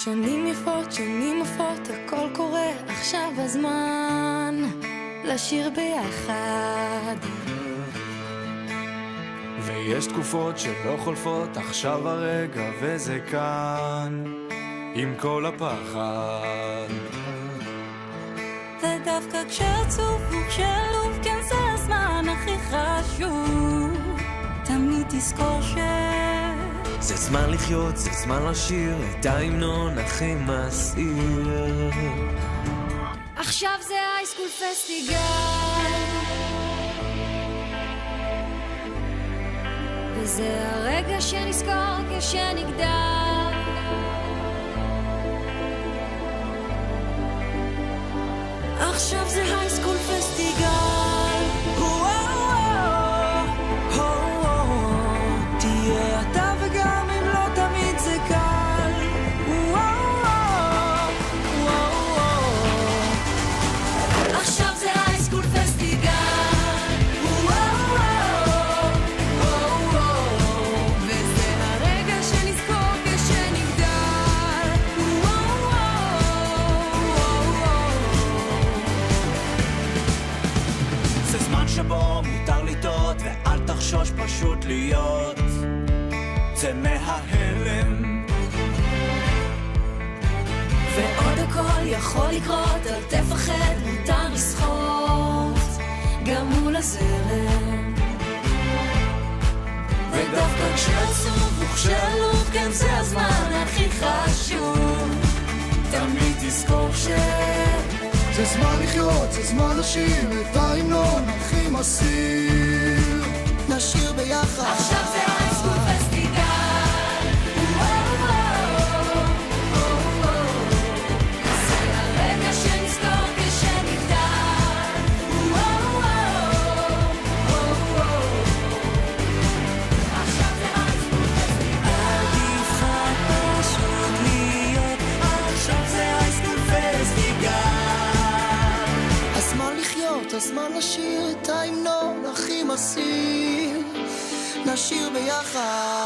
שנים יפות, שנים יפות, הכל קורה, עכשיו הזמן לשיר ביחד. ויש תקופות שלא חולפות, עכשיו הרגע וזה כאן, עם כל הפחד. ודווקא כשעצוב וכשעלוב, כן זה הזמן הכי חשוב, תמיד תזכור זה זמן לחיות, זה זמן לשיר את ההמנון הכי מסעיר. עכשיו זה הייסקול פסטיגל, וזה הרגע שנזכור כשנגדל. עכשיו זה הייסקול פסטיגל, תהיה אתה וגם אם לא תמיד זה קל. עכשיו זה הייסקול פסטיגל, וזה הרגע שנזכור כשנגדל. זה זמן שבו מותר לטעות ואל תחשוש, פשוט להיות. צא מההלם, ועוד הכל יכול לקרות, אל תפחד, מותר לשחות גם מול הזרם. ודווקא כשעצוב וכשעלוב, כן זה הזמן הכי חשוב, תמיד תזכור זה זמן לחיות, זה זמן לשיר את ההמנון הכי מסעיר. נשיר ביחד. עכשיו זה הייסקול פסטיגל, זה הרגע שנזכור כשנגדל. עכשיו זה הייסקול פסטיגל, עדיף לך פשוט להיות. עכשיו זה הייסקול פסטיגל. הזמן לחיות, הזמן לשיר את ההמנון הכי מסעיר. נשיר ביחד.